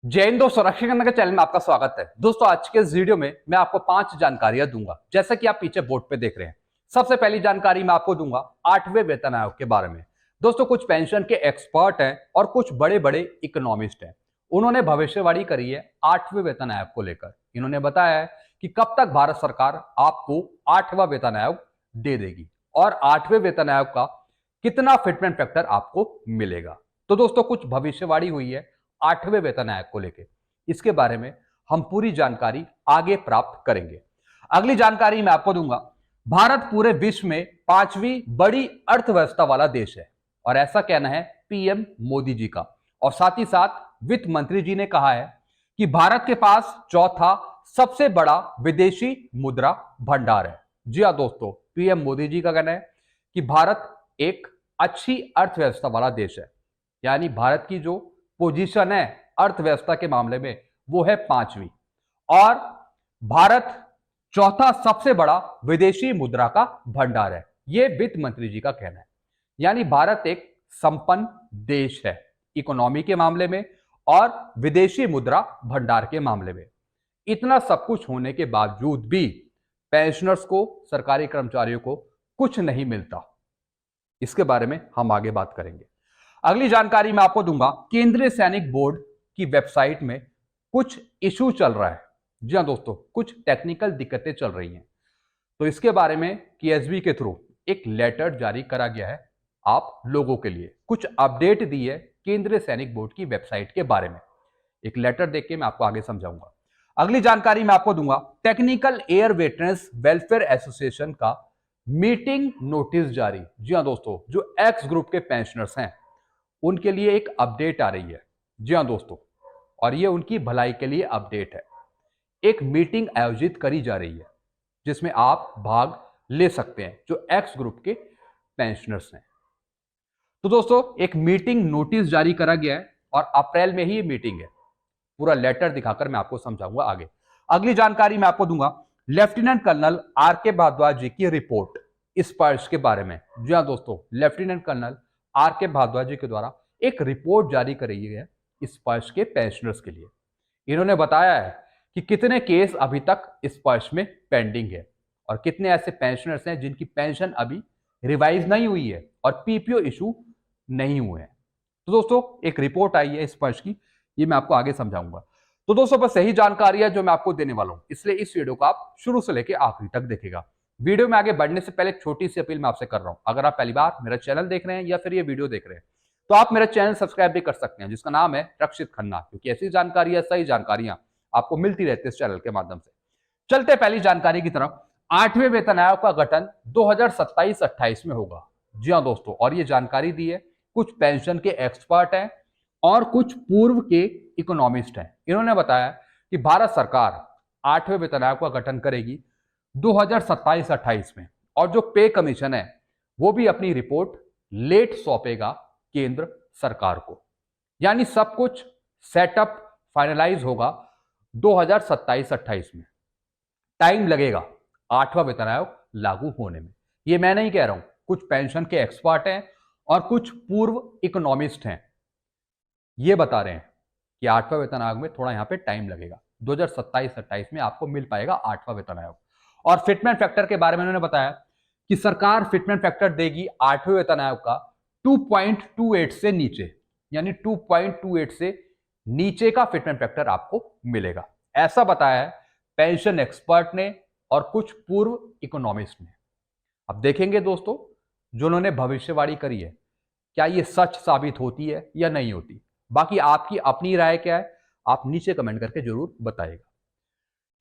जय हिंद दोस्तों, रक्षा करने के चैनल में आपका स्वागत है। दोस्तों, आज के इस वीडियो में मैं आपको 5 जानकारियां दूंगा, जैसा कि आप पीछे बोर्ड पे देख रहे हैं। सबसे पहली जानकारी मैं आपको दूंगा 8वें वेतन आयोग के बारे में। दोस्तों, कुछ पेंशन के एक्सपर्ट हैं और कुछ बड़े बड़े इकोनॉमिस्ट हैं। उन्होंने भविष्यवाणी करी है 8वें वेतन आयोग को लेकर। इन्होंने बताया है कि कब तक भारत सरकार आपको 8वां वेतन आयोग दे देगी और 8वें वेतन आयोग का कितना फिटमेंट फैक्टर आपको मिलेगा। तो दोस्तों, कुछ भविष्यवाणी हुई है 8वें वेतन आयोग को लेकर। इसके बारे में हम पूरी जानकारी आगे प्राप्त करेंगे। अगली जानकारी मैं आपको दूंगा, भारत पूरे विश्व में 5वीं बड़ी अर्थव्यवस्था वाला देश है और ऐसा कहना है पीएम मोदी जी का। और साथ ही साथ वित्त मंत्री जी ने कहा है कि भारत के पास चौथा सबसे बड़ा विदेशी मुद्रा भंडार है। जी हां दोस्तों, पीएम मोदी जी का कहना है कि भारत एक अच्छी अर्थव्यवस्था वाला देश है, यानी भारत की जो पोजीशन है अर्थव्यवस्था के मामले में वो है 5वीं। और भारत चौथा सबसे बड़ा विदेशी मुद्रा का भंडार है, यह वित्त मंत्री जी का कहना है। यानी भारत एक संपन्न देश है इकोनॉमी के मामले में और विदेशी मुद्रा भंडार के मामले में। इतना सब कुछ होने के बावजूद भी पेंशनर्स को, सरकारी कर्मचारियों को कुछ नहीं मिलता। इसके बारे में हम आगे बात करेंगे। अगली जानकारी मैं आपको दूंगा, केंद्रीय सैनिक बोर्ड की वेबसाइट में कुछ इशू चल रहा है। जी हां दोस्तों, कुछ टेक्निकल दिक्कतें चल रही हैं। तो इसके बारे में केएसबी के थ्रू एक लेटर जारी करा गया है आप लोगों के लिए। कुछ अपडेट दी है केंद्रीय सैनिक बोर्ड की वेबसाइट के बारे में। एक लेटर देख के मैं आपको आगे समझाऊंगा। अगली जानकारी मैं आपको दूंगा, technical air veterans welfare association का मीटिंग नोटिस जारी। जी हां दोस्तों, जो एक्स ग्रुप के पेंशनर्स हैं उनके लिए एक अपडेट आ रही है। जी हां दोस्तों, और ये उनकी भलाई के लिए अपडेट है। एक मीटिंग आयोजित करी जा रही है जिसमें आप भाग ले सकते हैं जो एक्स ग्रुप के पेंशनर्स हैं। तो दोस्तों, एक मीटिंग नोटिस जारी करा गया है और अप्रैल में ही ये मीटिंग है। पूरा लेटर दिखाकर मैं आपको समझाऊंगा आगे। अगली जानकारी मैं आपको दूंगा, लेफ्टिनेंट कर्नल आर के भारद्वाज जी की रिपोर्ट स्पर्श के बारे में। जी हां दोस्तों, लेफ्टिनेंट कर्नल आर के भारद्वाज जी के द्वारा एक रिपोर्ट जारी करी है स्पर्श के पेंशनर्स के लिए। इन्होंने बताया है कि कितने केस अभी तक स्पर्श में पेंडिंग है और कितने ऐसे पेंशनर्स हैं जिनकी पेंशन अभी रिवाइज नहीं हुई है और पीपीओ इशू नहीं हुए हैं। तो दोस्तों, एक रिपोर्ट आई है स्पर्श की, ये मैं आपको आगे समझाऊंगा। तो दोस्तों, बस यही जानकारी है जो मैं आपको देने वाला हूं, इसलिए इस वीडियो को आप शुरू से लेकर आखिरी तक देखेगा। वीडियो में आगे बढ़ने से पहले एक छोटी सी अपील मैं आपसे कर रहा हूं। अगर आप पहली बार मेरा चैनल देख रहे हैं या फिर ये वीडियो देख रहे हैं तो आप मेरा चैनल सब्सक्राइब भी कर सकते हैं, जिसका नाम है रक्षित खन्ना, क्योंकि ऐसी जानकारियां, सही जानकारियां आपको मिलती रहती है इस चैनल के माध्यम से। चलते पहली जानकारी की तरफ। 8वें वेतन आयोग का गठन 2027-28 में होगा। जी हां दोस्तों, और ये जानकारी दी है कुछ पेंशन के एक्सपर्ट हैं और कुछ पूर्व के इकोनॉमिस्ट हैं। इन्होंने बताया कि भारत सरकार 8वें वेतन आयोग का गठन करेगी 2027-28 में और जो पे कमीशन है वो भी अपनी रिपोर्ट लेट सौंपेगा केंद्र सरकार को। यानी सब कुछ सेटअप फाइनलाइज होगा 2027-28 में। टाइम लगेगा 8वां वेतन आयोग लागू होने में। ये मैं नहीं कह रहा हूं, कुछ पेंशन के एक्सपर्ट हैं और कुछ पूर्व इकोनॉमिस्ट हैं, ये बता रहे हैं कि 8वां वेतन आयोग में थोड़ा यहां पे टाइम लगेगा। 2027-28 में आपको मिल पाएगा 8वां वेतन आयोग। और फिटमेंट फैक्टर के बारे में उन्होंने बताया कि सरकार फिटमेंट फैक्टर देगी 8वें वेतन आयोग का 2.28 से नीचे, यानी 2.28 से नीचे का फिटमेंट फैक्टर आपको मिलेगा। ऐसा बताया है पेंशन एक्सपर्ट ने और कुछ पूर्व इकोनॉमिस्ट ने। अब देखेंगे दोस्तों, जो उन्होंने भविष्यवाणी करी है क्या ये सच साबित होती है या नहीं होती। बाकी आपकी अपनी राय क्या है, आप नीचे कमेंट करके जरूर बताइएगा।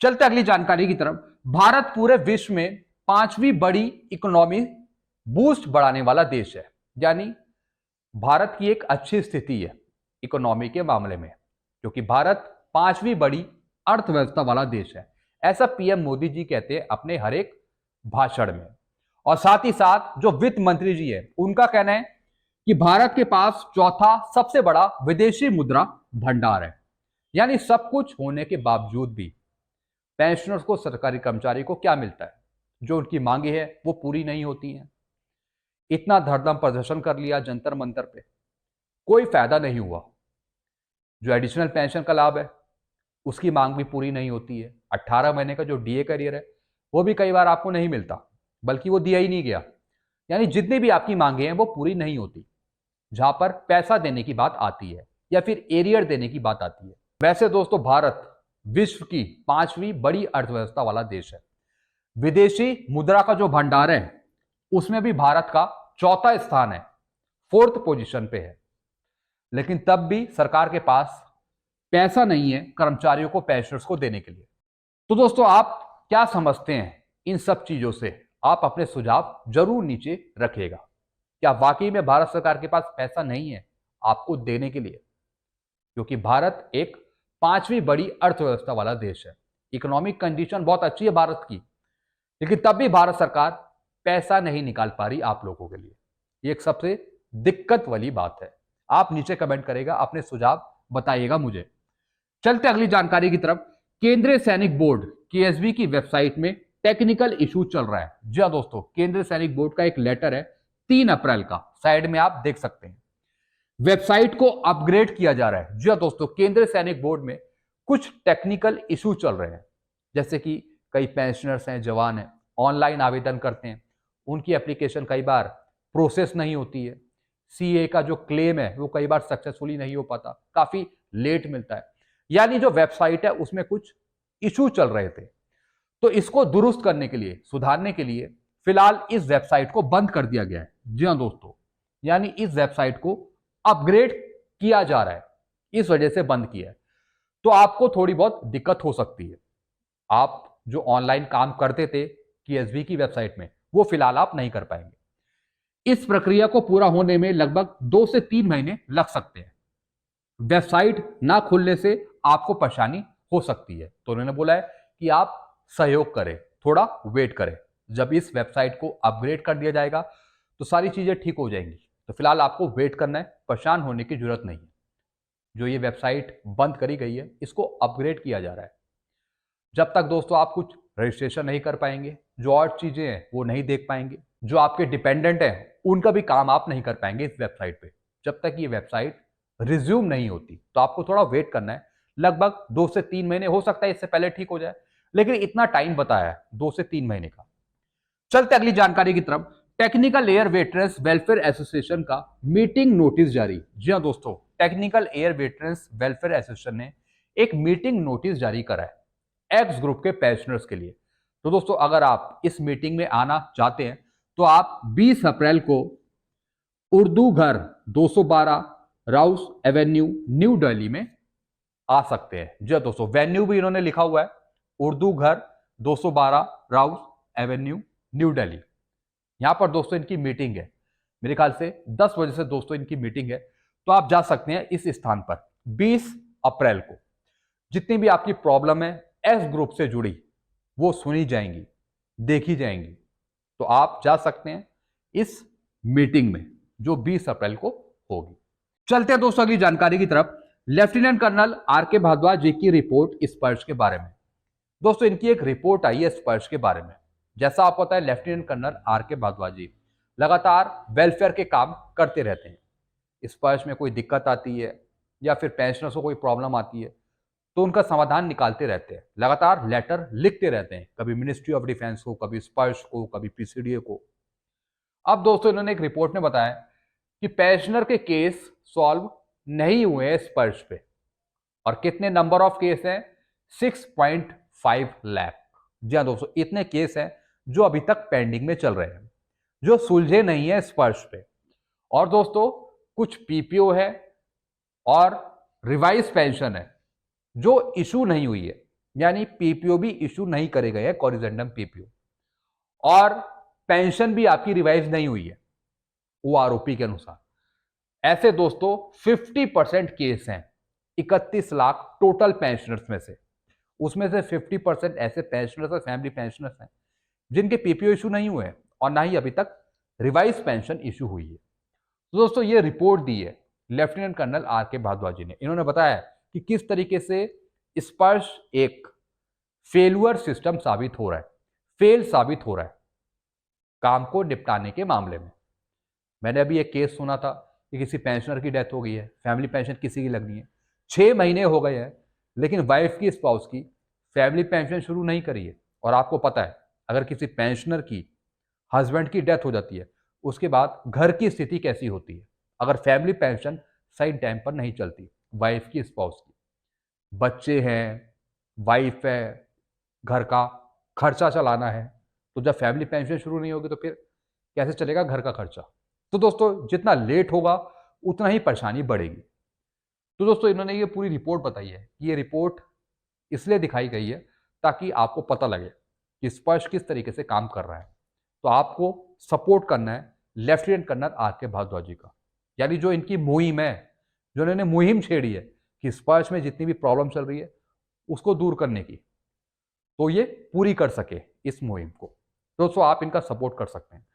चलते अगली जानकारी की तरफ। भारत पूरे विश्व में 5वीं बड़ी इकोनॉमी बूस्ट बढ़ाने वाला देश है। यानी भारत की एक अच्छी स्थिति है इकोनॉमी के मामले में, क्योंकि भारत 5वीं बड़ी अर्थव्यवस्था वाला देश है। ऐसा पीएम मोदी जी कहते हैं अपने हर एक भाषण में। और साथ ही साथ जो वित्त मंत्री जी है उनका कहना है कि भारत के पास चौथा सबसे बड़ा विदेशी मुद्रा भंडार है। यानी सब कुछ होने के बावजूद भी पेंशनर्स को, सरकारी कर्मचारी को क्या मिलता है, जो उनकी मांगे है वो पूरी नहीं होती हैं। इतना धड़धम प्रदर्शन कर लिया जंतर मंतर पे, कोई फायदा नहीं हुआ। जो एडिशनल पेंशन का लाभ है उसकी मांग भी पूरी नहीं होती है। 18 महीने का जो डीए करियर है वो भी कई बार आपको नहीं मिलता, बल्कि वो दिया ही नहीं गया। यानी जितनी भी आपकी मांगे हैं वो पूरी नहीं होती, जहां पर पैसा देने की बात आती है या फिर एरियर देने की बात आती है। वैसे दोस्तों भारत विश्व की 5वीं बड़ी अर्थव्यवस्था वाला देश है। विदेशी मुद्रा का जो भंडार है उसमें भी भारत का चौथा स्थान है, 4th पोजीशन पे है। लेकिन तब भी सरकार के पास पैसा नहीं है कर्मचारियों को, पेंशनर्स को देने के लिए। तो दोस्तों आप क्या समझते हैं इन सब चीजों से? आप अपने सुझाव जरूर नीचे रखिएगा। क्या वाकई में भारत सरकार के पास पैसा नहीं है आपको देने के लिए? क्योंकि भारत एक 5वीं बड़ी अर्थव्यवस्था वाला देश है, इकोनॉमिक कंडीशन बहुत अच्छी है भारत की, लेकिन तब भी भारत सरकार पैसा नहीं निकाल पा रही आप लोगों के लिए। ये एक सबसे दिक्कत वाली बात है। आप नीचे कमेंट करेगा, अपने सुझाव बताइएगा मुझे। चलते अगली जानकारी की तरफ। केंद्रीय सैनिक बोर्ड केएसबी की वेबसाइट में टेक्निकल इशू चल रहा है। जी हाँ दोस्तों, केंद्रीय सैनिक बोर्ड का एक लेटर है 3 अप्रैल का, साइड में आप देख सकते हैं। वेबसाइट को अपग्रेड किया जा रहा है। जी हाँ दोस्तों, केंद्रीय सैनिक बोर्ड में कुछ टेक्निकल इशू चल रहे हैं, जैसे कि कई पेंशनर्स हैं, जवान हैं, ऑनलाइन आवेदन करते हैं, उनकी एप्लीकेशन कई बार प्रोसेस नहीं होती है। सीए का जो क्लेम है वो कई बार सक्सेसफुली नहीं हो पाता, काफी लेट मिलता है। यानी जो वेबसाइट है उसमें कुछ इशू चल रहे थे। तो इसको दुरुस्त करने के लिए, सुधारने के लिए फिलहाल इस वेबसाइट को बंद कर दिया गया है। जी हाँ दोस्तों, यानी इस वेबसाइट को अपग्रेड किया जा रहा है, इस वजह से बंद किया है। तो आपको थोड़ी बहुत दिक्कत हो सकती है। आप जो ऑनलाइन काम करते थे केएसबी की वेबसाइट में, वो फिलहाल आप नहीं कर पाएंगे। इस प्रक्रिया को पूरा होने में लगभग 2 से 3 महीने लग सकते हैं। वेबसाइट ना खुलने से आपको परेशानी हो सकती है, तो उन्होंने बोला है कि आप सहयोग करें, थोड़ा वेट करें। जब इस वेबसाइट को अपग्रेड कर दिया जाएगा तो सारी चीजें ठीक हो जाएंगी। तो फिलहाल आपको वेट करना है, परेशान होने की जरूरत नहीं है। जो ये वेबसाइट बंद करी गई है इसको अपग्रेड किया जा रहा है। जब तक दोस्तों आप कुछ रजिस्ट्रेशन नहीं कर पाएंगे, जो और चीजें हैं वो नहीं देख पाएंगे, जो आपके डिपेंडेंट हैं उनका भी काम आप नहीं कर पाएंगे इस वेबसाइट पे, जब तक ये वेबसाइट रिज्यूम नहीं होती। तो आपको थोड़ा वेट करना है, लगभग 2 से 3 महीने, हो सकता है इससे पहले ठीक हो जाए, लेकिन इतना टाइम बताया है 2 से 3 महीने का। चलते अगली जानकारी की तरफ। Technical air veterans welfare association का मीटिंग नोटिस जारी। जी हाँ दोस्तों, technical air veterans welfare association ने एक मीटिंग नोटिस जारी करा है एक्स ग्रुप के पेंशनर्स के लिए। तो दोस्तों अगर आप इस मीटिंग में आना चाहते हैं तो आप 20 अप्रैल को उर्दू घर 212 राउस एवेन्यू न्यू दिल्ली में आ सकते हैं। जी हाँ दोस्तों, वेन्यू भी इन्होंने लिखा हुआ है, उर्दू घर 212 राउस एवेन्यू न्यू दिल्ली। यहां पर दोस्तों इनकी मीटिंग है, मेरे ख्याल से 10 बजे से दोस्तों इनकी मीटिंग है। तो आप जा सकते हैं इस स्थान पर 20 अप्रैल को। जितनी भी आपकी प्रॉब्लम है एस ग्रुप से जुड़ी वो सुनी जाएंगी, देखी जाएंगी। तो आप जा सकते हैं इस मीटिंग में जो 20 अप्रैल को होगी। चलते हैं दोस्तों अगली जानकारी की तरफ। Lieutenant colonel R K. Bhardwaj ji की रिपोर्ट स्पर्श के बारे में। दोस्तों इनकी एक रिपोर्ट आई है स्पर्श के बारे में। जैसा आपको पता है लेफ्टिनेंट कर्नल आर.के. भारद्वाज जी लगातार वेलफेयर के काम करते रहते हैं। स्पर्श में कोई दिक्कत आती है या फिर पेंशनर्स को कोई प्रॉब्लम आती है तो उनका समाधान निकालते रहते हैं, लगातार लेटर लिखते रहते हैं, कभी मिनिस्ट्री ऑफ डिफेंस को, कभी स्पर्श को, कभी पीसीडीए को। अब दोस्तों इन्होंने एक रिपोर्ट में बताया कि पेंशनर के केस सॉल्व नहीं हुए हैं स्पर्श पे। और कितने नंबर ऑफ केस हैं? 6.5 लाख। जी हाँ दोस्तों, इतने केस हैं जो अभी तक पेंडिंग में चल रहे हैं, जो सुलझे नहीं है स्पर्श पे। और दोस्तों कुछ पीपीओ है और रिवाइज पेंशन है जो इशू नहीं हुई है, यानी पीपीओ भी इशू नहीं करे गए हैं, कॉरिजेंडम पीपीओ, और पेंशन भी आपकी रिवाइज नहीं हुई है वो आरोपी के अनुसार। ऐसे दोस्तों 50% केस हैं 31 लाख टोटल पेंशनर्स में से। उसमें से 50% ऐसे पेंशनर्स और फैमिली पेंशनर्स हैं जिनके पीपीओ इशू नहीं हुए हैं और ना ही अभी तक रिवाइज पेंशन इशू हुई है। तो दोस्तों ये रिपोर्ट दी है लेफ्टिनेंट कर्नल आर.के. भारद्वाज जी ने। इन्होंने बताया कि किस तरीके से स्पर्श एक फेलुअर सिस्टम साबित हो रहा है, फेल साबित हो रहा है काम को निपटाने के मामले में। मैंने अभी एक केस सुना था कि किसी पेंशनर की डेथ हो गई है, फैमिली पेंशन किसी की लगनी है, 6 महीने हो गए हैं लेकिन वाइफ की, स्पाउस की फैमिली पेंशन शुरू नहीं करी है। और आपको पता है अगर किसी पेंशनर की, हस्बैंड की डेथ हो जाती है, उसके बाद घर की स्थिति कैसी होती है अगर फैमिली पेंशन सही टाइम पर नहीं चलती। वाइफ की, स्पाउस की, बच्चे हैं, वाइफ है, घर का खर्चा चलाना है, तो जब फैमिली पेंशन शुरू नहीं होगी तो फिर कैसे चलेगा घर का खर्चा। तो दोस्तों जितना लेट होगा उतना ही परेशानी बढ़ेगी। तो दोस्तों इन्होंने ये पूरी रिपोर्ट बताई है कि ये रिपोर्ट इसलिए दिखाई गई है ताकि आपको पता लगे कि स्पर्श किस तरीके से काम कर रहा है। तो आपको सपोर्ट करना है लेफ्टिनेंट कर्नल आर के भारद्वाज जी का, यानी जो इनकी मुहिम है, जो इन्होंने मुहिम छेड़ी है कि स्पर्श में जितनी भी प्रॉब्लम चल रही है उसको दूर करने की, तो ये पूरी कर सके इस मुहिम को। दोस्तों आप इनका सपोर्ट कर सकते हैं।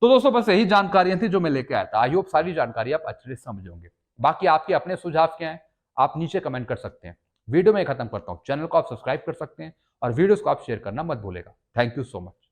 तो दोस्तों बस यही जानकारियां थी जो मैं लेके आया था। आई होप सारी जानकारी आप अच्छे से समझ होंगे। बाकी आपके अपने सुझाव क्या हैं आप नीचे कमेंट कर सकते हैं। वीडियो में खत्म करता हूं, चैनल को आप सब्सक्राइब कर सकते हैं और वीडियोस को आप शेयर करना मत भूलेगा। Thank you so much.